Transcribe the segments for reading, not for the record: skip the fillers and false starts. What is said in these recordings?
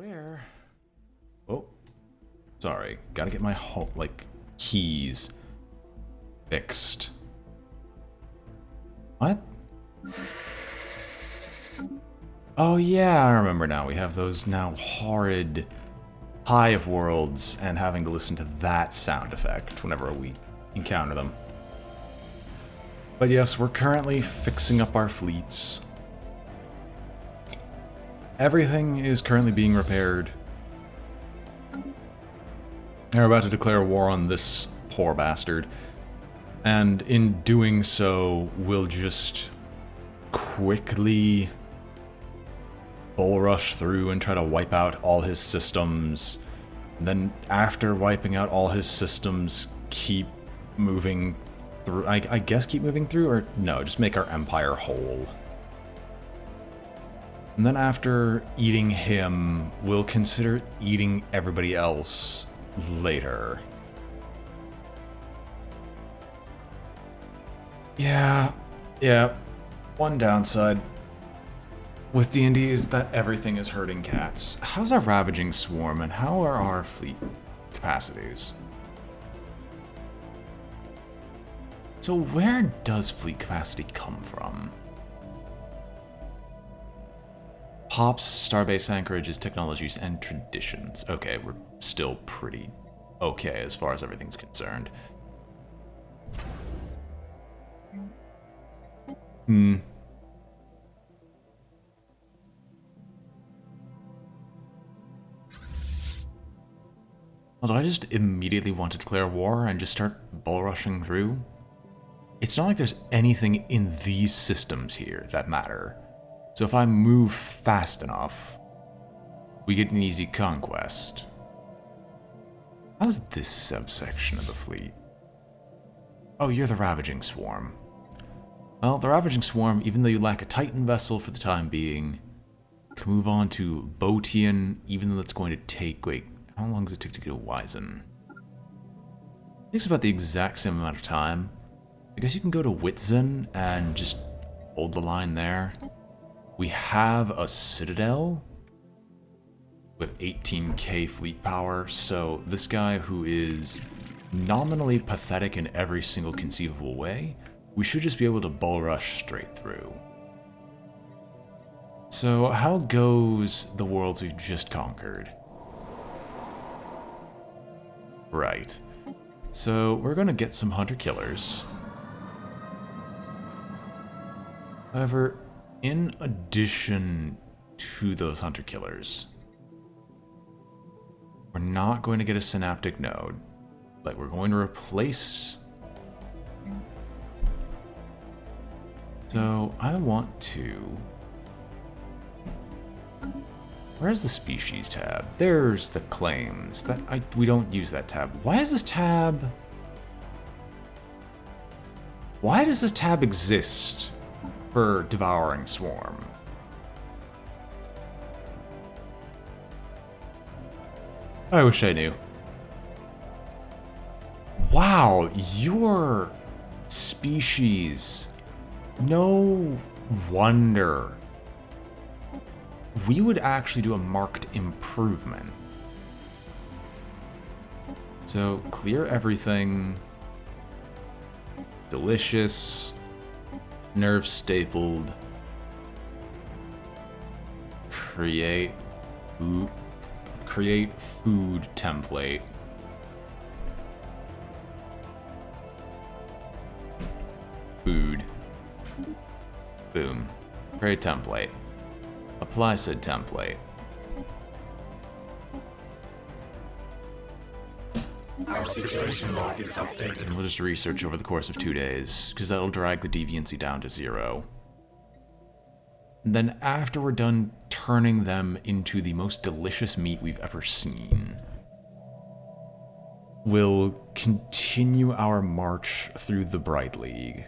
Where? Oh, sorry. Gotta get my whole, keys fixed. What? Oh yeah, I remember now. We have those now horrid hive worlds and having to listen to that sound effect whenever we encounter them. But yes, we're currently fixing up our fleets. Everything is currently being repaired. They're about to declare war on this poor bastard. And in doing so, we'll just quickly bull rush through and try to wipe out all his systems. Then after wiping out all his systems, keep moving through. I guess keep moving through, or no, just make our empire whole. And then after eating him, we'll consider eating everybody else later. Yeah. One downside with D&D is that everything is herding cats. How's our ravaging swarm, and how are our fleet capacities? So where does fleet capacity come from? Pops, Starbase Anchorages, Technologies, and Traditions. Okay, we're still pretty okay as far as everything's concerned. Well, do I just immediately want to declare war and just start bull rushing through? It's not like there's anything in these systems here that matter. So if I move fast enough, we get an easy conquest. How's this subsection of the fleet? Oh, you're the Ravaging Swarm. Well, the Ravaging Swarm, even though you lack a Titan vessel for the time being, can move on to Botian, even though that's going to take... Wait, how long does it take to go to Wizen? It takes about the exact same amount of time. I guess you can go to Witzen and just hold the line there. We have a Citadel with 18k fleet power, so this guy who is nominally pathetic in every single conceivable way, we should just be able to bull rush straight through. So how goes the worlds we've just conquered? Right. So we're gonna get some hunter-killers. However, in addition to those hunter-killers, we're not going to get a synaptic node. Like, we're going to replace... So, I want to... Where's the species tab? There's the claims. We don't use that tab. Why is this tab... Why does this tab exist for Devouring Swarm? I wish I knew. Wow, your species. No wonder. We would actually do a marked improvement. So, clear everything. Delicious. Nerve stapled. Create food template. Food. Boom. Create template. Apply said template. Our situation log is updated. And we'll just research over the course of 2 days, because that'll drag the deviancy down to 0. And then after we're done turning them into the most delicious meat we've ever seen, we'll continue our march through the Bright League.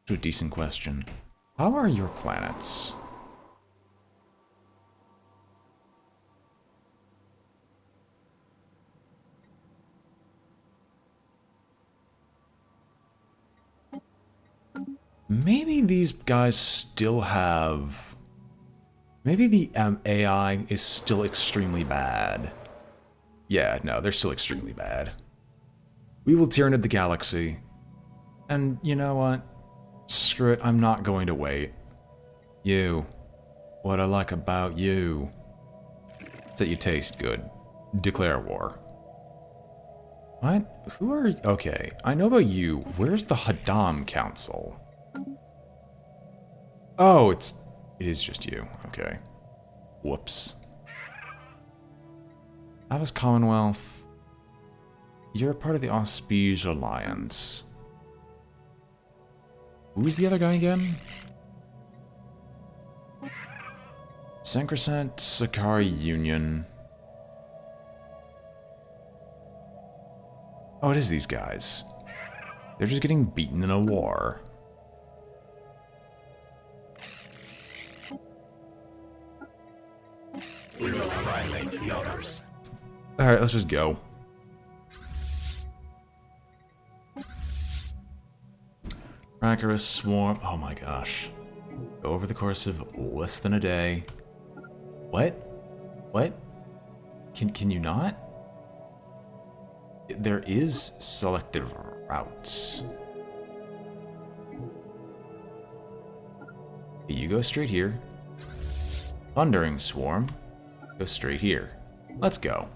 To a decent question. How are your planets? Maybe these guys still have Maybe the AI is still extremely bad. Yeah, no, they're still extremely bad. We will tyranid the galaxy. And you know what? Screw it, I'm not going to wait. You. What I like about you is that you taste good. Declare war. What? Who are you? Okay, I know about you. Where's the Haddam Council? Oh, it is just you. Okay. Whoops. That was Commonwealth. You're a part of the Auspige Alliance. Who's the other guy again? Sancrescent Sakari Union. Oh, it is these guys. They're just getting beaten in a war. We will annihilate the others. Alright, let's just go. Rakarus Swarm. Oh my gosh. Over the course of less than a day. What? What? Can you not? There is selected routes. You go straight here. Thundering Swarm. Go straight here. Let's go.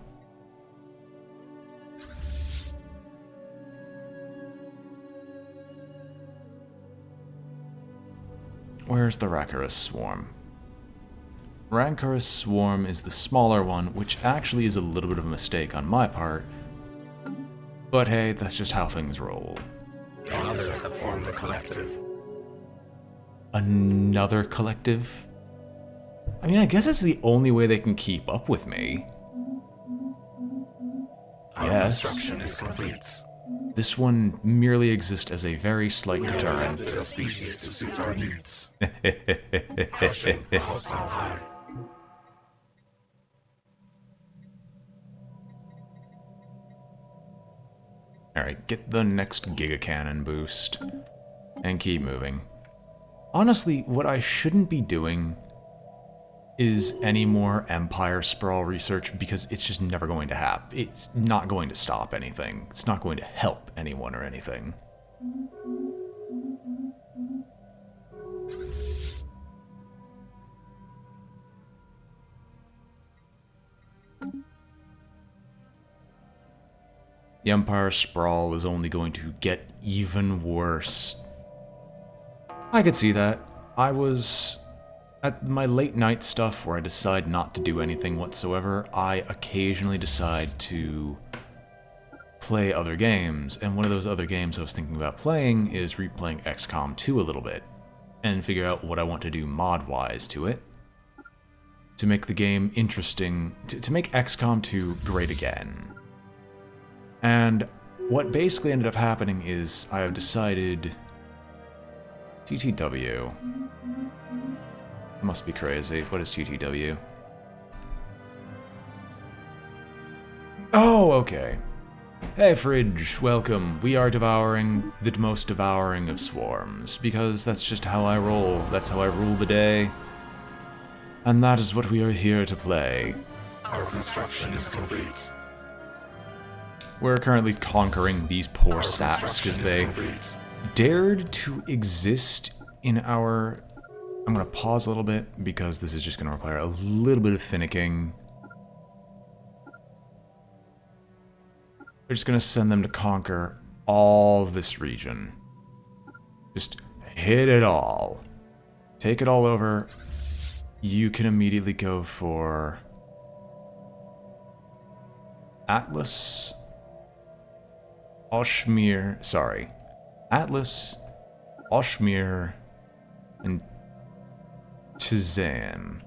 Where's the Rakarus Swarm? Rakarus Swarm is the smaller one, which actually is a little bit of a mistake on my part. But hey, that's just how things roll. The others have formed a collective. Another collective? I mean, I guess it's the only way they can keep up with me. Our Yes. construction is complete. This one merely exists as a very slight deterrent. Adapted a species to suit our needs. Crushing a hostile hive. Alright, get the next Giga Cannon boost. And keep moving. Honestly, what I shouldn't be doing is any more Empire Sprawl research, because it's just never going to happen. It's not going to stop anything. It's not going to help anyone or anything. The Empire Sprawl is only going to get even worse. I could see that. I was at my late night stuff where I decide not to do anything whatsoever. I occasionally decide to play other games, and one of those other games I was thinking about playing is replaying XCOM 2 a little bit, and figure out what I want to do mod-wise to it, to make the game interesting, to make XCOM 2 great again. And what basically ended up happening is I have decided... TTW. Must be crazy. What is TTW? Oh, okay. Hey, Fridge, welcome. We are devouring the most devouring of swarms, because that's just how I roll. That's how I rule the day. And that is what we are here to play. Our construction is complete. We're currently conquering these poor Our saps because construction they is complete. dared to exist in our... I'm going to pause a little bit because this is just going to require a little bit of finicking. We're just going to send them to conquer all this region. Just hit it all. Take it all over. You can immediately go for... Atlas... Oshmir... Sorry. Atlas... Oshmir... and Tizan.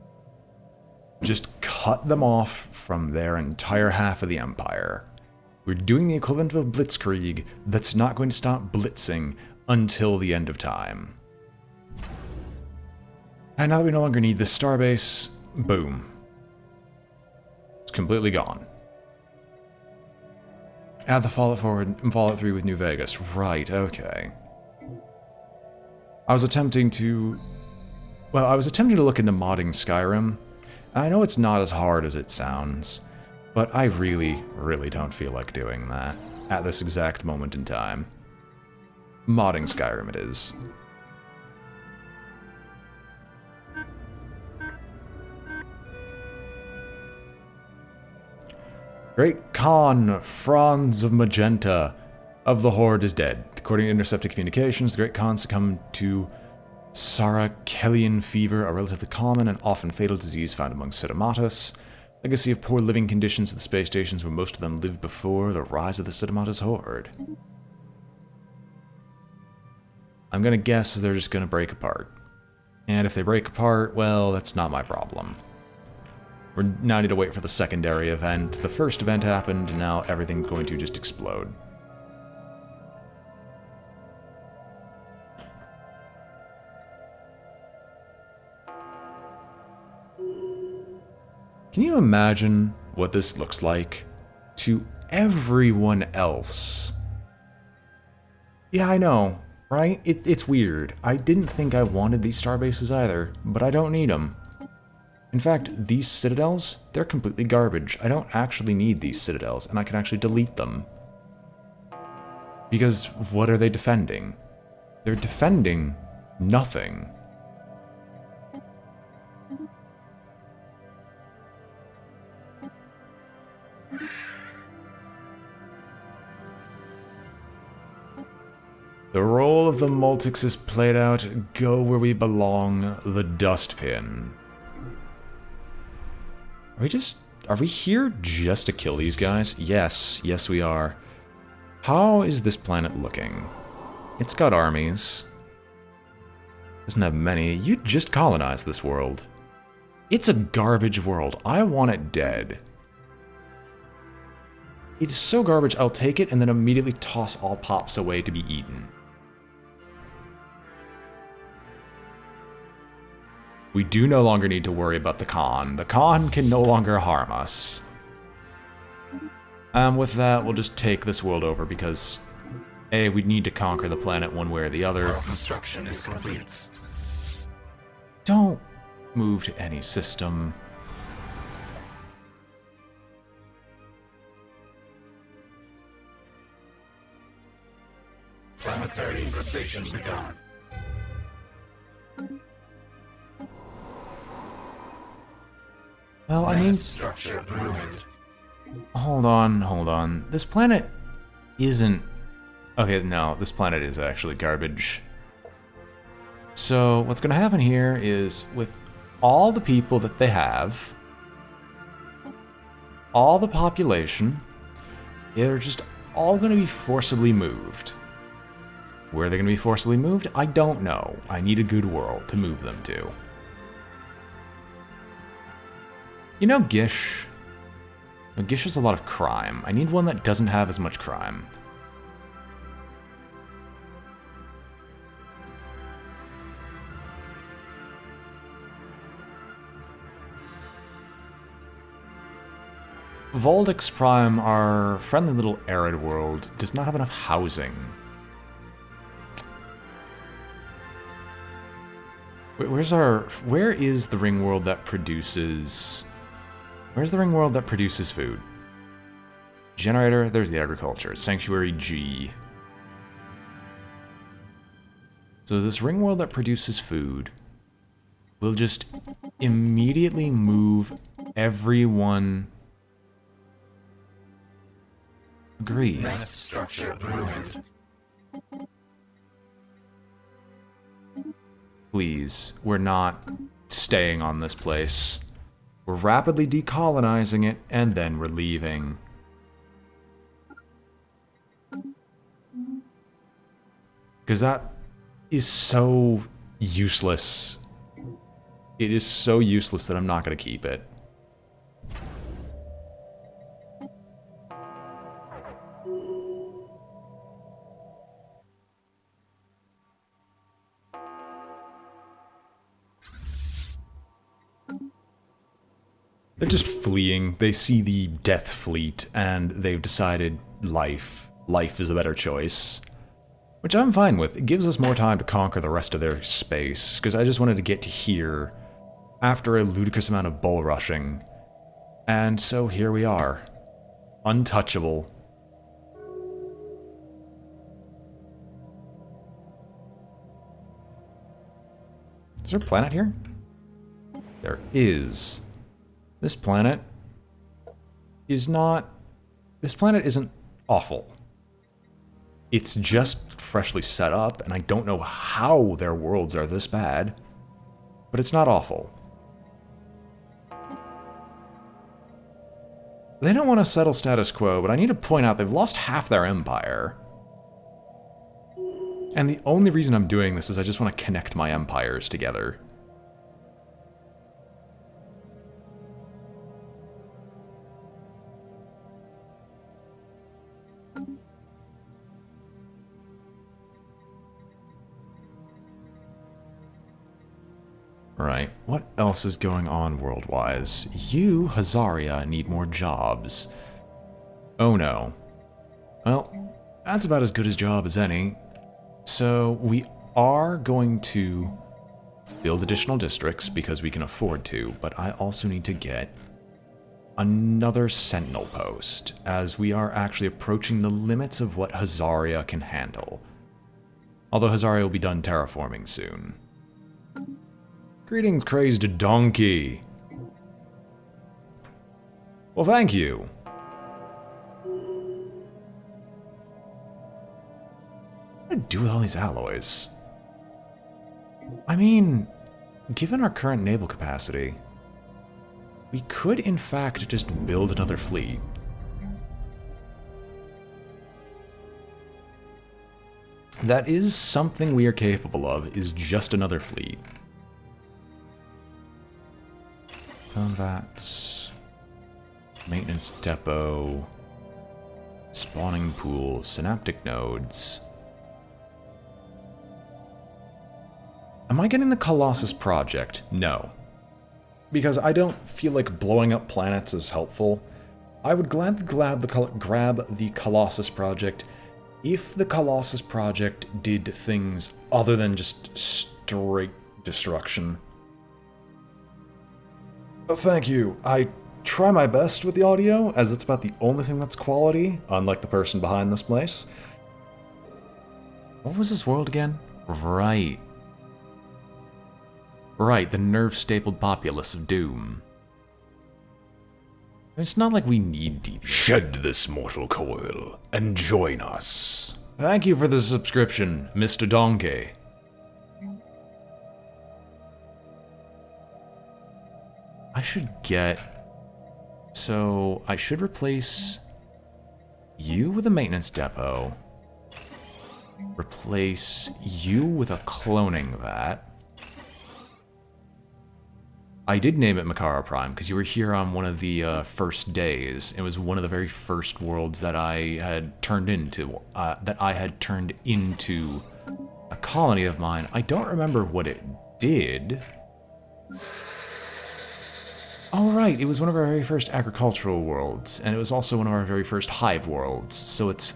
Just cut them off from their entire half of the Empire. We're doing the equivalent of a blitzkrieg that's not going to stop blitzing until the end of time. And now that we no longer need the starbase, boom. It's completely gone. Add the Fallout 4 and Fallout 3 with New Vegas. Right, okay. I was attempting to Well, I was attempting to look into modding Skyrim. I know it's not as hard as it sounds, but I really, really don't feel like doing that at this exact moment in time. Modding Skyrim it is. Great Khan, Franz of Magenta, of the Horde is dead. According to intercepted communications, the Great Khan succumbed to Sarakelian fever, a relatively common and often fatal disease found among Sidamatus. Legacy of poor living conditions at the space stations where most of them lived before the rise of the Sidamatus Horde. I'm gonna guess they're just gonna break apart. And if they break apart, well, that's not my problem. We now need to wait for the secondary event. The first event happened, and now everything's going to just explode. Can you imagine what this looks like to everyone else? Yeah, I know, right? It's weird. I didn't think I wanted these starbases either, but I don't need them. In fact, these citadels, they're completely garbage. I don't actually need these citadels, and I can actually delete them. Because what are they defending? They're defending nothing. The role of the Multics is played out. Go where we belong, the dustbin. Are we here just to kill these guys? Yes, yes we are. How is this planet looking? It's got armies. Doesn't have many. You just colonized this world. It's a garbage world. I want it dead. It is so garbage, I'll take it and then immediately toss all pops away to be eaten. We do no longer need to worry about the Khan. The Khan can no longer harm us. With that, we'll just take this world over because, A, we need to conquer the planet one way or the other. Our construction is complete. Don't move to any system. Planetary infestation begun. Well, I mean, Structure ruined. hold on. This planet isn't... Okay, no, this planet is actually garbage. So, what's gonna happen here is, with all the people that they have, all the population, they're just all gonna be forcibly moved. Where they're gonna be forcibly moved, I don't know. I need a good world to move them to. You know Gish? Now, Gish has a lot of crime. I need one that doesn't have as much crime. Voldix Prime, our friendly little arid world, does not have enough housing. Where is the ring world that produces... Where's the ring world that produces food? Generator, there's the agriculture. Sanctuary G. So this ring world that produces food will just immediately move everyone... Agrees. Mass structure ruined. Please, we're not staying on this place. We're rapidly decolonizing it, and then we're leaving. Because that is so useless. It is so useless that I'm not going to keep it. They're just fleeing. They see the Death Fleet, and they've decided life is a better choice. Which I'm fine with. It gives us more time to conquer the rest of their space, because I just wanted to get to here after a ludicrous amount of bull rushing. And so here we are. Untouchable. Is there a planet here? There is. This planet is not... This planet isn't awful. It's just freshly set up, and I don't know how their worlds are this bad, but it's not awful. They don't want to settle status quo, but I need to point out they've lost half their empire. And the only reason I'm doing this is I just want to connect my empires together. Right, what else is going on world-wise? You, Hazaria, need more jobs. Oh no. Well, that's about as good a job as any. So, we are going to build additional districts because we can afford to, but I also need to get another sentinel post, as we are actually approaching the limits of what Hazaria can handle. Although Hazaria will be done terraforming soon. Greetings, crazed donkey. Well, thank you. What do I do with all these alloys? I mean, given our current naval capacity, we could in fact just build another fleet. That is something we are capable of, is just another fleet. Combats, maintenance depot, spawning pool, synaptic nodes. Am I getting the Colossus project? No. Because I don't feel like blowing up planets is helpful. I would gladly grab the Colossus project if the Colossus project did things other than just straight destruction. Thank you. I try my best with the audio, as it's about the only thing that's quality, unlike the person behind this place. What was this world again? Right. Right, the nerve-stapled populace of Doom. It's not like we need deviants. Shed this mortal coil and join us. Thank you for the subscription, Mr. Donkey. I should get... So, I should replace you with a maintenance depot. Replace you with a cloning vat. I did name it Makara Prime, because you were here on one of the first days. It was one of the very first worlds that I had turned into, a colony of mine. I don't remember what it did. Oh, right, it was one of our very first agricultural worlds, and it was also one of our very first hive worlds, so it's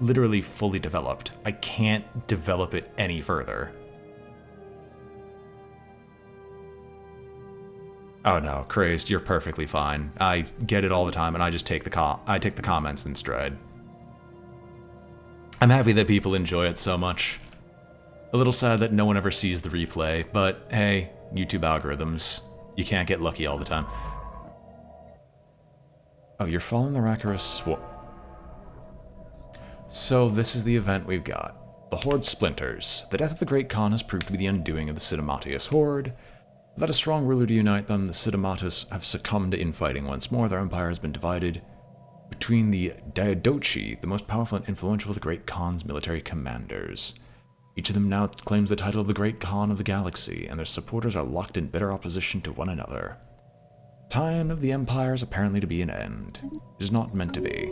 literally fully developed. I can't develop it any further. Oh no, crazed, you're perfectly fine. I get it all the time, and I just take the comments in stride. I'm happy that people enjoy it so much. A little sad that no one ever sees the replay, but hey, YouTube algorithms. You can't get lucky all the time. Oh, you're following the Rakarus So this is the event we've got. The Horde splinters. The death of the Great Khan has proved to be the undoing of the Sidamatius Horde. Without a strong ruler to unite them, the Sidamatus have succumbed to infighting once more. Their empire has been divided between the Diadochi, the most powerful and influential of the Great Khan's military commanders. Each of them now claims the title of the Great Khan of the Galaxy, and their supporters are locked in bitter opposition to one another. The time of the Empire is apparently to be an end. It is not meant to be.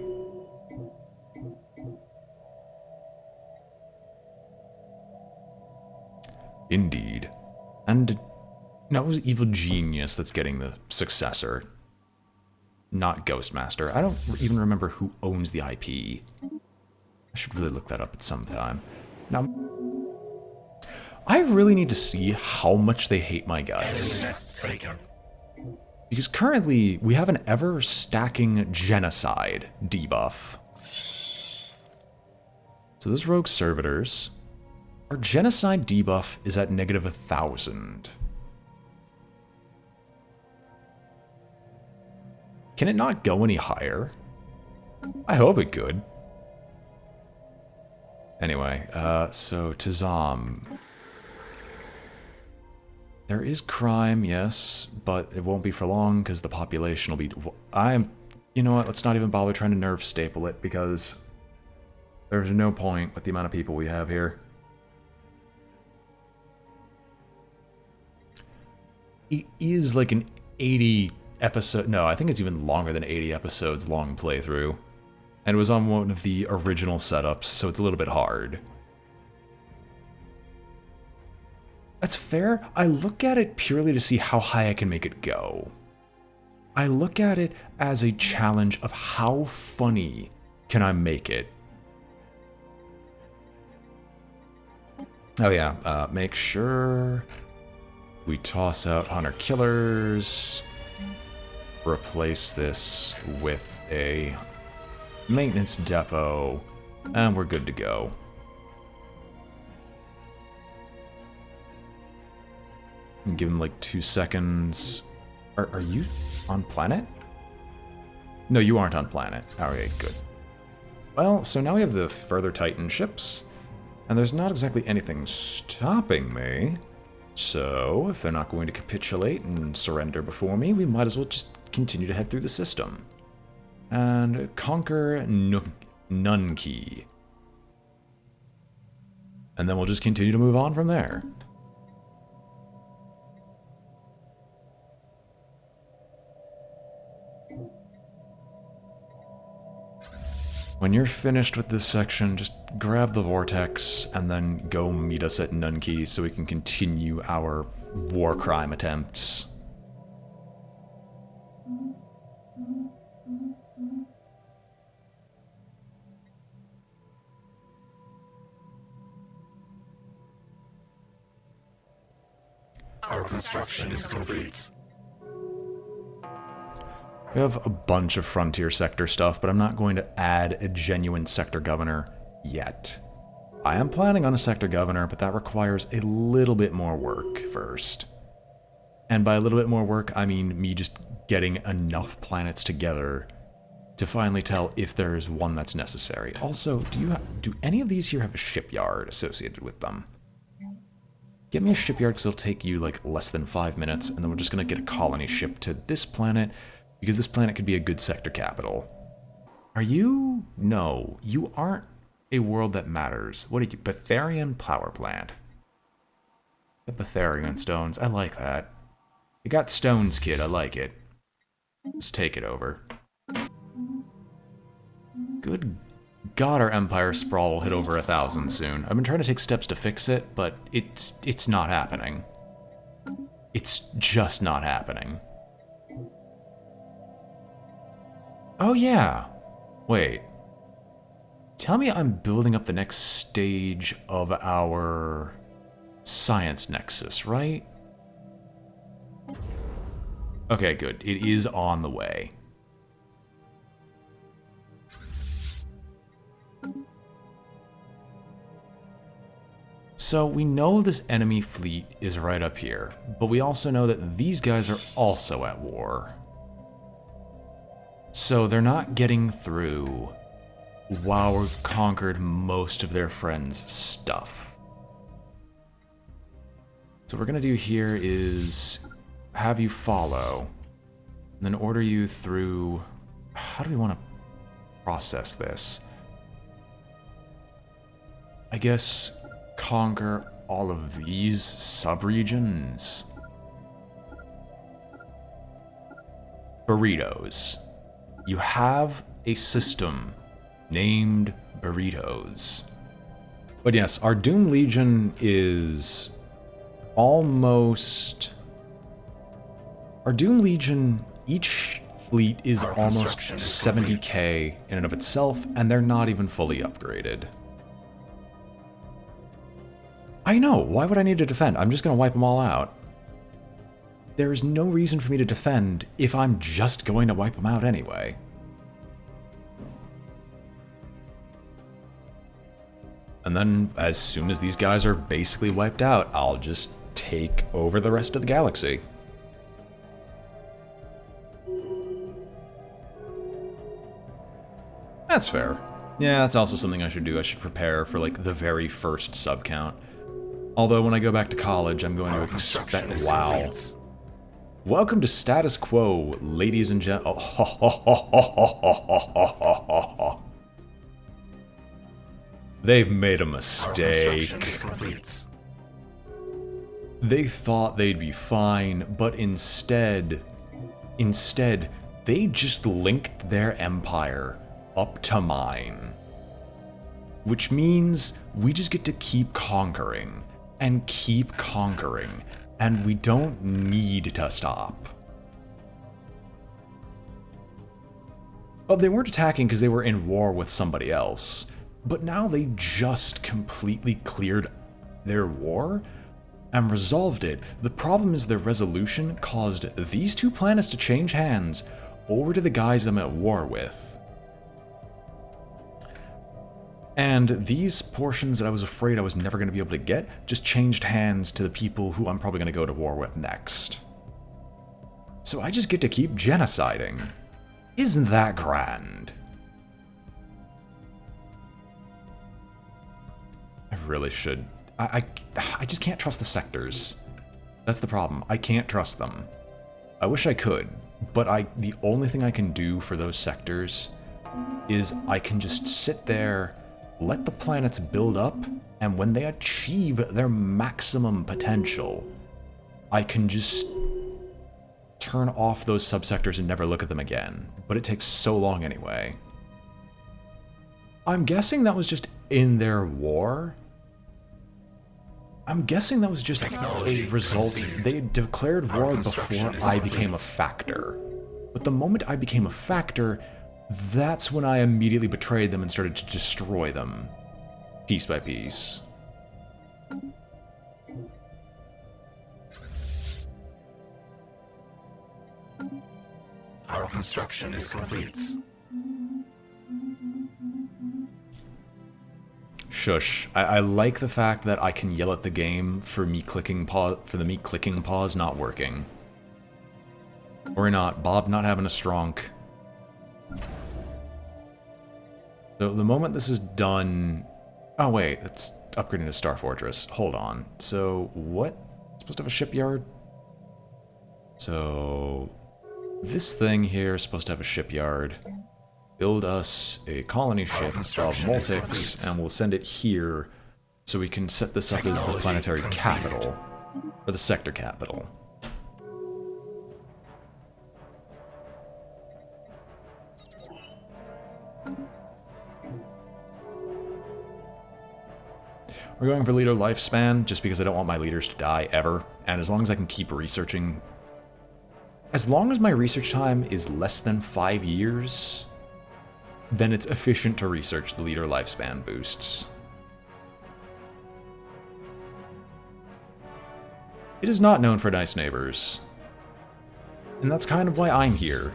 Indeed. And no, it was Evil Genius that's getting the successor, not Ghostmaster. I don't even remember who owns the IP. I should really look that up at some time. Now, I really need to see how much they hate my guts. Because currently, we have an ever-stacking genocide debuff. So those rogue servitors, our genocide debuff is at negative 1,000. Can it not go any higher? I hope it could. Anyway, so Tazam. There is crime, yes, but it won't be for long because the population will be... You know what, let's not even bother trying to nerve staple it because there's no point with the amount of people we have here. It is like an 80 episode... No, I think it's even longer than 80 episodes long playthrough. And it was on one of the original setups, so it's a little bit hard. That's fair. I look at it purely to see how high I can make it go. I look at it as a challenge of how funny can I make it. Oh yeah, make sure we toss out Hunter Killers. Replace this with a maintenance depot, and we're good to go. And give him like 2 seconds. Are you on planet? No, you aren't on planet. Alright, good. Well, so now we have the further Titan ships, and there's not exactly anything stopping me. So, if they're not going to capitulate and surrender before me, we might as well just continue to head through the system. And conquer Nunkey. And then we'll just continue to move on from there. When you're finished with this section, just grab the vortex and then go meet us at Nunkey so we can continue our war crime attempts. Our construction is complete. We have a bunch of frontier sector stuff, but I'm not going to add a genuine sector governor yet. I am planning on a sector governor, but that requires a little bit more work first. And by a little bit more work, I mean me just getting enough planets together to finally tell if there's one that's necessary. Also, do any of these here have a shipyard associated with them? Get me a shipyard because it'll take you like less than 5 minutes, and then we're just going to get a colony ship to this planet, because this planet could be a good sector capital. Are you? No, you aren't a world that matters. What are you? Betharian power plant. The Betharian stones. I like that. You got stones, kid. I like it. Let's take it over. Good God, our Empire Sprawl will hit over 1,000 soon. I've been trying to take steps to fix it, but it's not happening. It's just not happening. Oh yeah. Wait. Tell me I'm building up the next stage of our science nexus, right? Okay, good. It is on the way. So we know this enemy fleet is right up here, but we also know that these guys are also at war. So they're not getting through while we've conquered most of their friends' stuff. So what we're going to do here is have you follow, and then order you through... How do we want to process this? I guess conquer all of these sub-regions. Burritos. You have a system named Burritos. But yes, our Doom Legion is almost... Our Doom Legion, each fleet is almost 70k in and of itself, and they're not even fully upgraded. I know, why would I need to defend? I'm just gonna wipe them all out. There's no reason for me to defend if I'm just going to wipe them out anyway. And then, as soon as these guys are basically wiped out, I'll just take over the rest of the galaxy. That's fair. Yeah, that's also something I should do. I should prepare for, like, the very first sub count. Although, when I go back to college, I'm going to expect... Wow. Welcome to Status Quo, ladies and gentlemen. Oh, they've made a mistake. They thought they'd be fine, but instead, they just linked their empire up to mine. Which means we just get to keep conquering, and keep conquering, and we don't need to stop. Well, they weren't attacking because they were in war with somebody else, but now they just completely cleared their war and resolved it. The problem is their resolution caused these two planets to change hands over to the guys I'm at war with. And these portions that I was afraid I was never going to be able to get just changed hands to the people who I'm probably going to go to war with next. So I just get to keep genociding. Isn't that grand? I really should. I just can't trust the sectors. That's the problem. I can't trust them. I wish I could, but the only thing I can do for those sectors is I can just sit there, let the planets build up, and when they achieve their maximum potential, I can just turn off those subsectors and never look at them again. But it takes so long anyway. I'm guessing that was just in their war. I'm guessing that was just a result. They had declared war before I became a factor. But the moment I became a factor, that's when I immediately betrayed them and started to destroy them, piece by piece. Our construction is complete. Shush. I like the fact that I can yell at the game for me clicking pause, for the me clicking pause not working. Or not, Bob not having a stronk. So the moment this is done... Oh wait, it's upgrading to Star Fortress. Hold on. So what? It's supposed to have a shipyard? So this thing here is supposed to have a shipyard. Build us a colony ship of Multics, and we'll send it here so we can set this up as the planetary capital, or the sector capital. We're going for leader lifespan, just because I don't want my leaders to die, ever. And as long as I can keep researching... As long as my research time is less than 5 years, then it's efficient to research the leader lifespan boosts. It is not known for nice neighbors. And that's kind of why I'm here.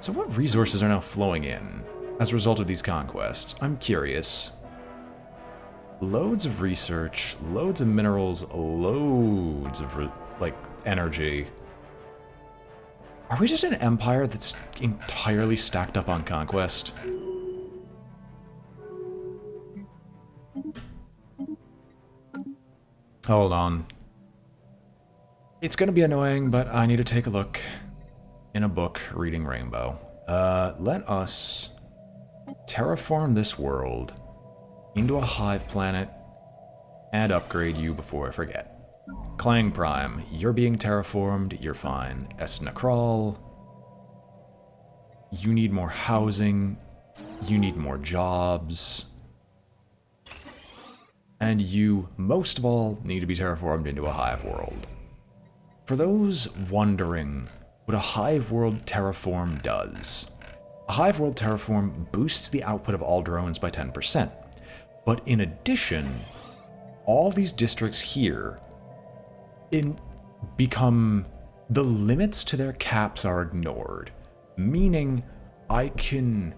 So what resources are now flowing in as a result of these conquests? I'm curious. Loads of research, loads of minerals, loads of, like, energy. Are we just an empire that's entirely stacked up on conquest? Hold on. It's gonna be annoying, but I need to take a look in a book reading Rainbow. Let us terraform this world into a hive planet and upgrade you before I forget. Clang Prime, you're being terraformed, you're fine. Esnakral, you need more housing, you need more jobs, and you, most of all, need to be terraformed into a hive world. For those wondering what a hive world terraform does, a hive world terraform boosts the output of all drones by 10%. But in addition, all these districts here become, the limits to their caps are ignored, meaning I can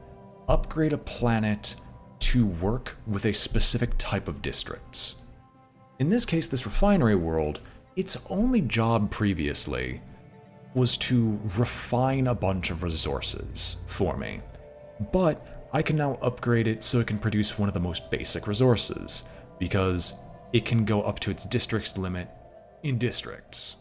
upgrade a planet to work with a specific type of districts. In this case, this refinery world, its only job previously was to refine a bunch of resources for me. But I can now upgrade it so it can produce one of the most basic resources, because it can go up to its district's limit in districts.